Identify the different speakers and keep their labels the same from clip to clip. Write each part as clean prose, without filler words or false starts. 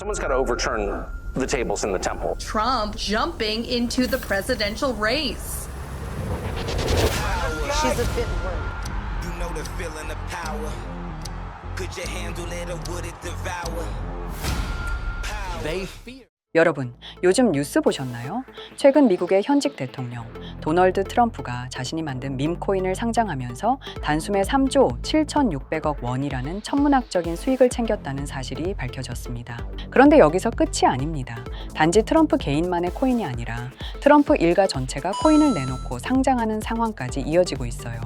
Speaker 1: Someone's got to overturn the tables in the temple.
Speaker 2: Trump jumping into the presidential race.
Speaker 3: She's a bit worried.
Speaker 4: You know the feeling of power. Could you handle it or would it devour?
Speaker 1: They fear.
Speaker 5: 여러분, 요즘 뉴스 보셨나요? 최근 미국의 현직 대통령 도널드 트럼프가 자신이 만든 밈코인을 상장하면서 단숨에 3조 7,600억 원이라는 천문학적인 수익을 챙겼다는 사실이 밝혀졌습니다. 그런데 여기서 끝이 아닙니다. 단지 트럼프 개인만의 코인이 아니라 트럼프 일가 전체가 코인을 내놓고 상장하는 상황까지 이어지고 있어요.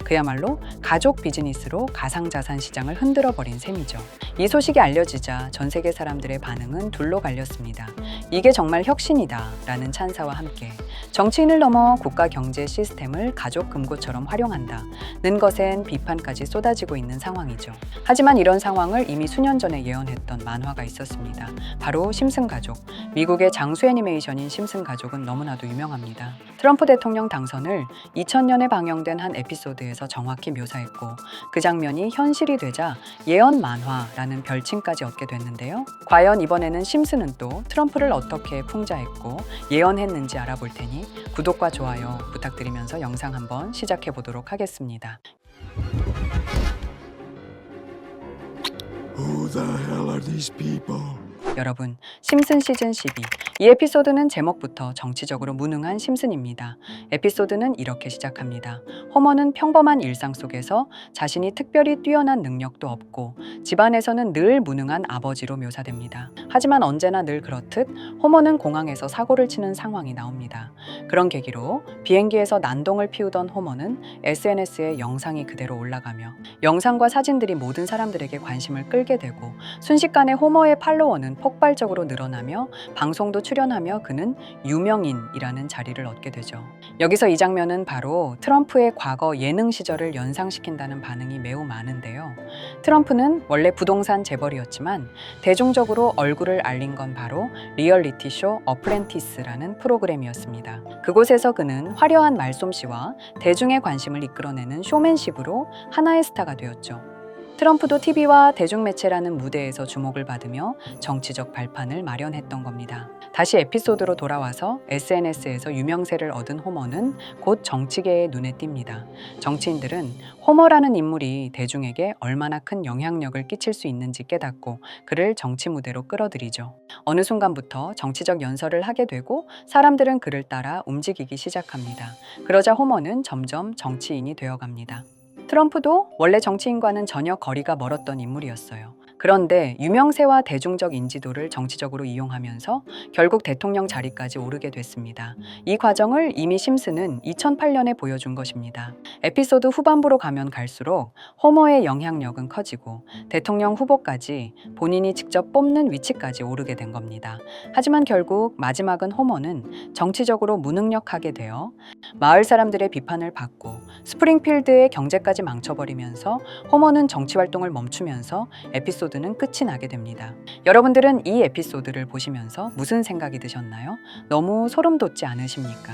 Speaker 5: 그야말로 가족 비즈니스로 가상자산 시장을 흔들어버린 셈이죠. 이 소식이 알려지자 전 세계 사람들의 반응은 둘로 갈렸습니다. 이게 정말 혁신이다 라는 찬사와 함께 정치인을 넘어 국가 경제 시스템을 가족 금고처럼 활용한다는 것엔 비판까지 쏟아지고 있는 상황이죠. 하지만 이런 상황을 이미 수년 전에 예언했던 만화가 있었습니다. 바로 심슨 가족. 미국의 장수 애니메이션인 심슨 가족은 너무나도 유명합니다. 트럼프 대통령 당선을 2000년에 방영된 한 에피소드에서 정확히 묘사했고 그 장면이 현실이 되자 예언 만화라는 별칭까지 얻게 됐는데요. 과연 이번에는 심슨은 또 트럼프를 어떻게 풍자했고 예언했는지 알아볼 테니 구독과 좋아요 부탁드리면서 영상 한번 시작해 보도록 하겠습니다.
Speaker 6: Who the hell are these people?
Speaker 5: 여러분, 심슨 시즌 12. 이 에피소드는 제목부터 정치적으로 무능한 심슨입니다. 에피소드는 이렇게 시작합니다. 호머는 평범한 일상 속에서 자신이 특별히 뛰어난 능력도 없고 집안에서는 늘 무능한 아버지로 묘사됩니다. 하지만 언제나 늘 그렇듯 호머는 공항에서 사고를 치는 상황이 나옵니다. 그런 계기로 비행기에서 난동을 피우던 호머는 SNS에 영상이 그대로 올라가며 영상과 사진들이 모든 사람들에게 관심을 끌게 되고 순식간에 호머의 팔로워는 폭발적으로 늘어나며 방송도 출연하며 그는 유명인이라는 자리를 얻게 되죠. 여기서 이 장면은 바로 트럼프의 과거 예능 시절을 연상시킨다는 반응이 매우 많은데요. 트럼프는 원래 부동산 재벌이었지만 대중적으로 얼굴을 알린 건 바로 리얼리티 쇼 어프렌티스라는 프로그램이었습니다. 그곳에서 그는 화려한 말솜씨와 대중의 관심을 이끌어내는 쇼맨십으로 하나의 스타가 되었죠. 트럼프도 TV와 대중매체라는 무대에서 주목을 받으며 정치적 발판을 마련했던 겁니다. 다시 에피소드로 돌아와서 SNS에서 유명세를 얻은 호머는 곧 정치계의 눈에 띕니다. 정치인들은 호머라는 인물이 대중에게 얼마나 큰 영향력을 끼칠 수 있는지 깨닫고 그를 정치 무대로 끌어들이죠. 어느 순간부터 정치적 연설을 하게 되고 사람들은 그를 따라 움직이기 시작합니다. 그러자 호머는 점점 정치인이 되어갑니다. 트럼프도 원래 정치인과는 전혀 거리가 멀었던 인물이었어요. 그런데 유명세와 대중적 인지도를 정치적으로 이용하면서 결국 대통령 자리까지 오르게 됐습니다. 이 과정을 이미 심슨은 2008년에 보여준 것입니다. 에피소드 후반부로 가면 갈수록 호머의 영향력은 커지고 대통령 후보까지 본인이 직접 뽑는 위치까지 오르게 된 겁니다. 하지만 결국 마지막은 호머는 정치적으로 무능력하게 되어 마을 사람들의 비판을 받고 스프링필드의 경제까지 망쳐버리면서 호머는 정치 활동을 멈추면서 에피소드는 끝이 나게 됩니다. 여러분들은 이 에피소드를 보시면서 무슨 생각이 드셨나요? 너무 소름 돋지 않으십니까?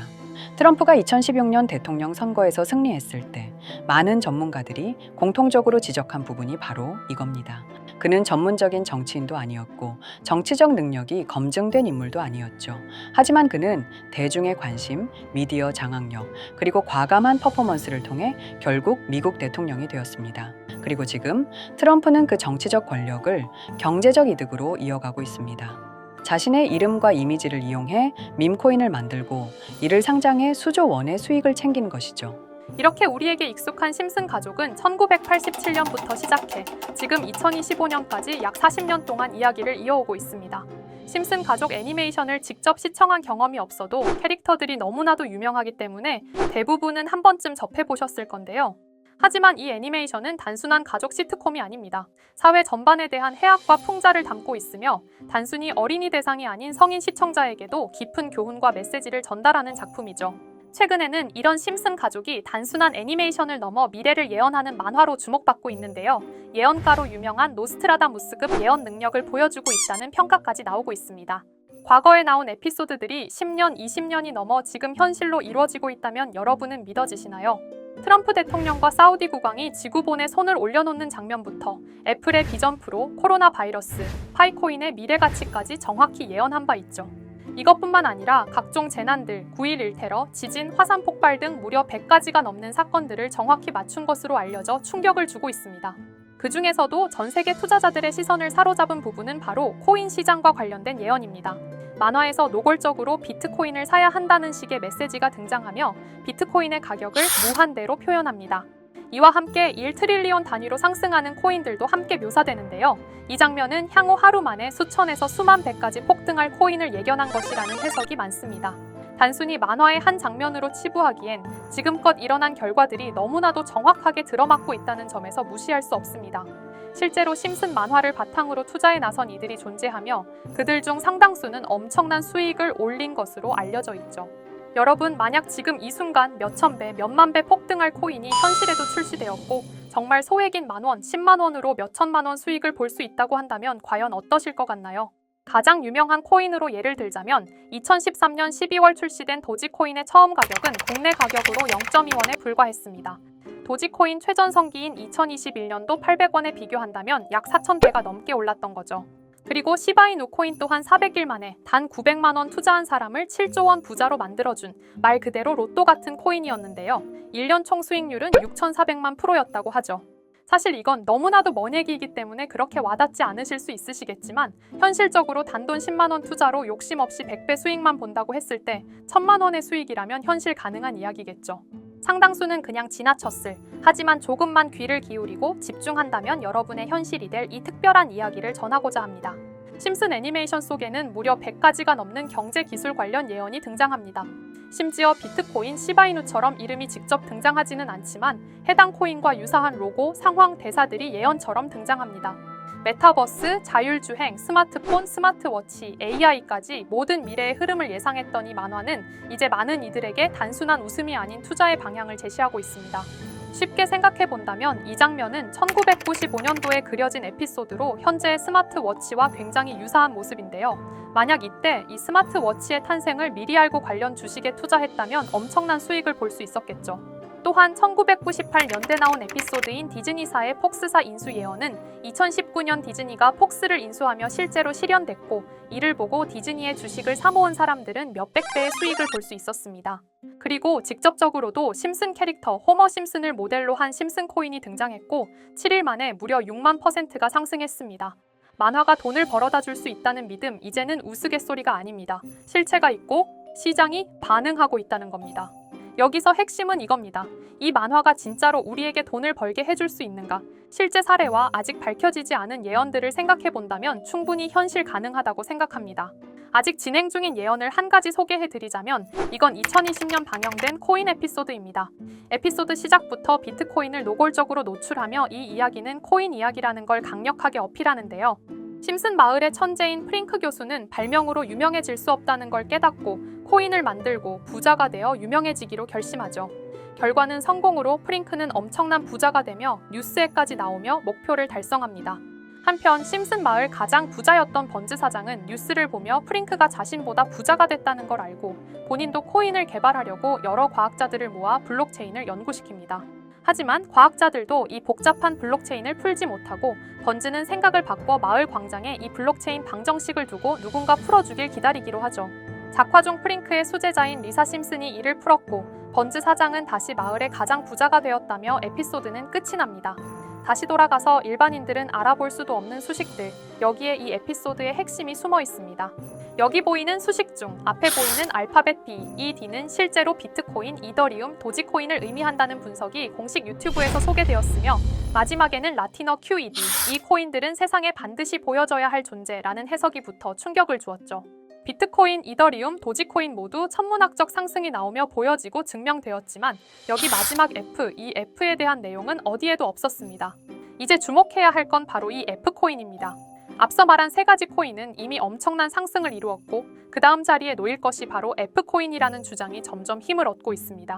Speaker 5: 트럼프가 2016년 대통령 선거에서 승리했을 때 많은 전문가들이 공통적으로 지적한 부분이 바로 이겁니다. 그는 전문적인 정치인도 아니었고 정치적 능력이 검증된 인물도 아니었죠. 하지만 그는 대중의 관심, 미디어 장악력, 그리고 과감한 퍼포먼스를 통해 결국 미국 대통령이 되었습니다. 그리고 지금 트럼프는 그 정치적 권력을 경제적 이득으로 이어가고 있습니다. 자신의 이름과 이미지를 이용해 밈코인을 만들고 이를 상장해 수조 원의 수익을 챙긴 것이죠.
Speaker 7: 이렇게 우리에게 익숙한 심슨 가족은 1987년부터 시작해 지금 2025년까지 약 40년 동안 이야기를 이어오고 있습니다. 심슨 가족 애니메이션을 직접 시청한 경험이 없어도 캐릭터들이 너무나도 유명하기 때문에 대부분은 한 번쯤 접해보셨을 건데요. 하지만 이 애니메이션은 단순한 가족 시트콤이 아닙니다. 사회 전반에 대한 해악과 풍자를 담고 있으며 단순히 어린이 대상이 아닌 성인 시청자에게도 깊은 교훈과 메시지를 전달하는 작품이죠. 최근에는 이런 심슨 가족이 단순한 애니메이션을 넘어 미래를 예언하는 만화로 주목받고 있는데요. 예언가로 유명한 노스트라다무스급 예언 능력을 보여주고 있다는 평가까지 나오고 있습니다. 과거에 나온 에피소드들이 10년, 20년이 넘어 지금 현실로 이루어지고 있다면 여러분은 믿어지시나요? 트럼프 대통령과 사우디 국왕이 지구본에 손을 올려놓는 장면부터 애플의 비전 프로, 코로나 바이러스, 파이코인의 미래 가치까지 정확히 예언한 바 있죠. 이것뿐만 아니라 각종 재난들, 9.11 테러, 지진, 화산 폭발 등 무려 100가지가 넘는 사건들을 정확히 맞춘 것으로 알려져 충격을 주고 있습니다. 그 중에서도 전 세계 투자자들의 시선을 사로잡은 부분은 바로 코인 시장과 관련된 예언입니다. 만화에서 노골적으로 비트코인을 사야 한다는 식의 메시지가 등장하며 비트코인의 가격을 무한대로 표현합니다. 이와 함께 1트릴리온 단위로 상승하는 코인들도 함께 묘사되는데요. 이 장면은 향후 하루 만에 수천에서 수만 배까지 폭등할 코인을 예견한 것이라는 해석이 많습니다. 단순히 만화의 한 장면으로 치부하기엔 지금껏 일어난 결과들이 너무나도 정확하게 들어맞고 있다는 점에서 무시할 수 없습니다. 실제로 심슨 만화를 바탕으로 투자에 나선 이들이 존재하며 그들 중 상당수는 엄청난 수익을 올린 것으로 알려져 있죠. 여러분, 만약 지금 이 순간 몇천 배, 몇만 배 폭등할 코인이 현실에도 출시되었고 정말 소액인 만원, 10만 원으로 몇천만 원 수익을 볼 수 있다고 한다면 과연 어떠실 것 같나요? 가장 유명한 코인으로 예를 들자면 2013년 12월 출시된 도지코인의 처음 가격은 국내 가격으로 0.2원에 불과했습니다. 도지코인 최전성기인 2021년도 800원에 비교한다면 약 4,000배가 넘게 올랐던 거죠. 그리고 시바이누 코인 또한 400일 만에 단 900만 원 투자한 사람을 7조 원 부자로 만들어준 말 그대로 로또 같은 코인이었는데요. 1년 총 수익률은 6,400만 %였다고 하죠. 사실 이건 너무나도 먼 얘기이기 때문에 그렇게 와닿지 않으실 수 있으시겠지만 현실적으로 단돈 10만 원 투자로 욕심 없이 100배 수익만 본다고 했을 때 1,000만 원의 수익이라면 현실 가능한 이야기겠죠. 상당수는 그냥 지나쳤을, 하지만 조금만 귀를 기울이고 집중한다면 여러분의 현실이 될 이 특별한 이야기를 전하고자 합니다. 심슨 애니메이션 속에는 무려 100가지가 넘는 경제 기술 관련 예언이 등장합니다. 심지어 비트코인, 시바이누처럼 이름이 직접 등장하지는 않지만 해당 코인과 유사한 로고, 상황, 대사들이 예언처럼 등장합니다. 메타버스, 자율주행, 스마트폰, 스마트워치, AI까지 모든 미래의 흐름을 예상했던 이 만화는 이제 많은 이들에게 단순한 웃음이 아닌 투자의 방향을 제시하고 있습니다. 쉽게 생각해본다면 이 장면은 1995년도에 그려진 에피소드로 현재의 스마트워치와 굉장히 유사한 모습인데요. 만약 이때 이 스마트워치의 탄생을 미리 알고 관련 주식에 투자했다면 엄청난 수익을 볼 수 있었겠죠. 또한 1998년대 나온 에피소드인 디즈니사의 폭스사 인수 예언은 2019년 디즈니가 폭스를 인수하며 실제로 실현됐고 이를 보고 디즈니의 주식을 사모은 사람들은 몇백 배의 수익을 볼 수 있었습니다. 그리고 직접적으로도 심슨 캐릭터 호머 심슨을 모델로 한 심슨 코인이 등장했고 7일 만에 무려 6만 %가 상승했습니다. 만화가 돈을 벌어다 줄 수 있다는 믿음, 이제는 우스갯소리가 아닙니다. 실체가 있고 시장이 반응하고 있다는 겁니다. 여기서 핵심은 이겁니다. 이 만화가 진짜로 우리에게 돈을 벌게 해줄 수 있는가? 실제 사례와 아직 밝혀지지 않은 예언들을 생각해본다면 충분히 현실 가능하다고 생각합니다. 아직 진행 중인 예언을 한 가지 소개해드리자면 이건 2020년 방영된 코인 에피소드입니다. 에피소드 시작부터 비트코인을 노골적으로 노출하며 이 이야기는 코인 이야기라는 걸 강력하게 어필하는데요. 심슨 마을의 천재인 프링크 교수는 발명으로 유명해질 수 없다는 걸 깨닫고 코인을 만들고 부자가 되어 유명해지기로 결심하죠. 결과는 성공으로 프링크는 엄청난 부자가 되며 뉴스에까지 나오며 목표를 달성합니다. 한편 심슨 마을 가장 부자였던 번즈 사장은 뉴스를 보며 프링크가 자신보다 부자가 됐다는 걸 알고 본인도 코인을 개발하려고 여러 과학자들을 모아 블록체인을 연구시킵니다. 하지만 과학자들도 이 복잡한 블록체인을 풀지 못하고 번즈는 생각을 바꿔 마을 광장에 이 블록체인 방정식을 두고 누군가 풀어주길 기다리기로 하죠. 작화 중 프링크의 수제자인 리사 심슨이 이를 풀었고 번즈 사장은 다시 마을의 가장 부자가 되었다며 에피소드는 끝이 납니다. 다시 돌아가서 일반인들은 알아볼 수도 없는 수식들, 여기에 이 에피소드의 핵심이 숨어 있습니다. 여기 보이는 수식 중 앞에 보이는 알파벳 B, 이 D는 실제로 비트코인, 이더리움, 도지코인을 의미한다는 분석이 공식 유튜브에서 소개되었으며 마지막에는 라틴어 QED, 이 코인들은 세상에 반드시 보여져야 할 존재라는 해석이 붙어 충격을 주었죠. 비트코인, 이더리움, 도지코인 모두 천문학적 상승이 나오며 보여지고 증명되었지만 여기 마지막 F, 이 F에 대한 내용은 어디에도 없었습니다. 이제 주목해야 할 건 바로 이 F코인입니다. 앞서 말한 세 가지 코인은 이미 엄청난 상승을 이루었고 그 다음 자리에 놓일 것이 바로 F코인이라는 주장이 점점 힘을 얻고 있습니다.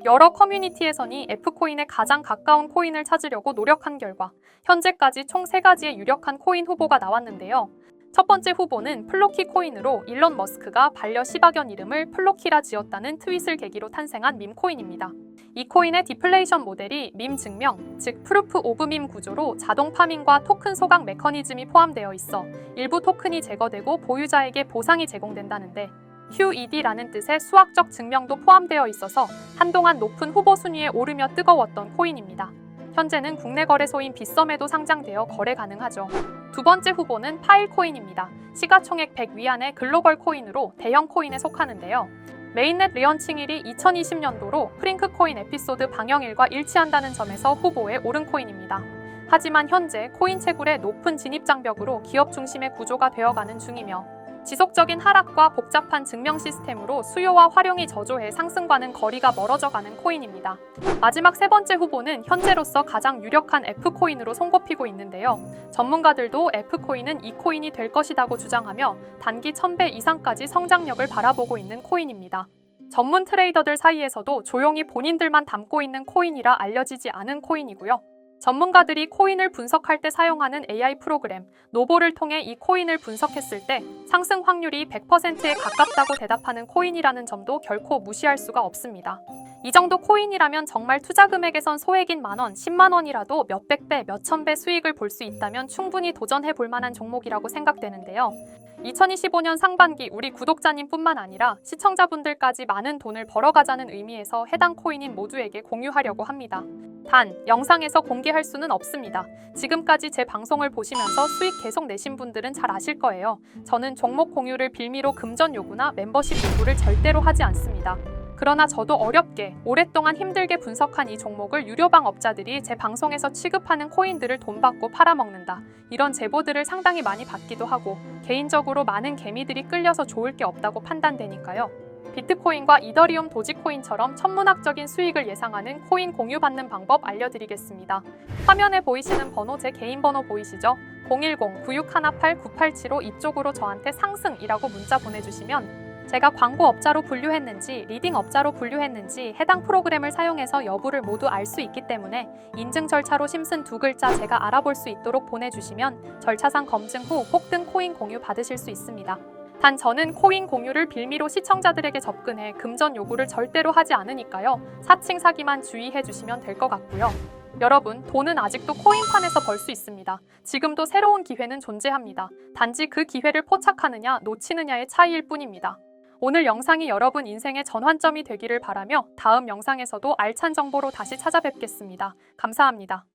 Speaker 7: 여러 커뮤니티에서는 F코인에 가장 가까운 코인을 찾으려고 노력한 결과 현재까지 총 3가지의 유력한 코인 후보가 나왔는데요. 첫 번째 후보는 플로키 코인으로 일론 머스크가 반려 시바견 이름을 플로키라 지었다는 트윗을 계기로 탄생한 밈코인입니다. 이 코인의 디플레이션 모델이 밈 증명, 즉 프루프 오브 밈 구조로 자동 파밍과 토큰 소각 메커니즘이 포함되어 있어 일부 토큰이 제거되고 보유자에게 보상이 제공된다는데 QED라는 뜻의 수학적 증명도 포함되어 있어서 한동안 높은 후보 순위에 오르며 뜨거웠던 코인입니다. 현재는 국내 거래소인 빗썸에도 상장되어 거래 가능하죠. 두 번째 후보는 파일코인입니다. 시가총액 100 위안의 글로벌 코인으로 대형 코인에 속하는데요. 메인넷 리언칭일이 2020년도로 프링크코인 에피소드 방영일과 일치한다는 점에서 후보에 오른 코인입니다. 하지만 현재 코인 채굴의 높은 진입 장벽으로 기업 중심의 구조가 되어가는 중이며 지속적인 하락과 복잡한 증명 시스템으로 수요와 활용이 저조해 상승과는 거리가 멀어져가는 코인입니다. 마지막 세 번째 후보는 현재로서 가장 유력한 F코인으로 손꼽히고 있는데요. 전문가들도 F코인은 이 코인이 될 것이라고 주장하며 단기 1000배 이상까지 성장력을 바라보고 있는 코인입니다. 전문 트레이더들 사이에서도 조용히 본인들만 담고 있는 코인이라 알려지지 않은 코인이고요. 전문가들이 코인을 분석할 때 사용하는 AI 프로그램 노보를 통해 이 코인을 분석했을 때 상승 확률이 100%에 가깝다고 대답하는 코인이라는 점도 결코 무시할 수가 없습니다. 이 정도 코인이라면 정말 투자 금액에선 소액인 만원, 10만 원이라도 몇백 배, 몇천 배 수익을 볼 수 있다면 충분히 도전해 볼 만한 종목이라고 생각되는데요. 2025년 상반기 우리 구독자님뿐만 아니라 시청자분들까지 많은 돈을 벌어가자는 의미에서 해당 코인인 모두에게 공유하려고 합니다. 단, 영상에서 공개할 수는 없습니다. 지금까지 제 방송을 보시면서 수익 계속 내신 분들은 잘 아실 거예요. 저는 종목 공유를 빌미로 금전 요구나 멤버십 요구를 절대로 하지 않습니다. 그러나 저도 어렵게 오랫동안 힘들게 분석한 이 종목을 유료방 업자들이 제 방송에서 취급하는 코인들을 돈 받고 팔아먹는다. 이런 제보들을 상당히 많이 받기도 하고 개인적으로 많은 개미들이 끌려서 좋을 게 없다고 판단되니까요. 비트코인과 이더리움 도지코인처럼 천문학적인 수익을 예상하는 코인 공유받는 방법 알려드리겠습니다. 화면에 보이시는 번호 제 개인 번호 보이시죠? 010-9618-9875 이쪽으로 저한테 상승이라고 문자 보내주시면 제가 광고 업자로 분류했는지 리딩 업자로 분류했는지 해당 프로그램을 사용해서 여부를 모두 알 수 있기 때문에 인증 절차로 심슨 두 글자 제가 알아볼 수 있도록 보내주시면 절차상 검증 후 폭등 코인 공유 받으실 수 있습니다. 단 저는 코인 공유를 빌미로 시청자들에게 접근해 금전 요구를 절대로 하지 않으니까요. 사칭 사기만 주의해 주시면 될 것 같고요. 여러분, 돈은 아직도 코인판에서 벌 수 있습니다. 지금도 새로운 기회는 존재합니다. 단지 그 기회를 포착하느냐 놓치느냐의 차이일 뿐입니다. 오늘 영상이 여러분 인생의 전환점이 되기를 바라며 다음 영상에서도 알찬 정보로 다시 찾아뵙겠습니다. 감사합니다.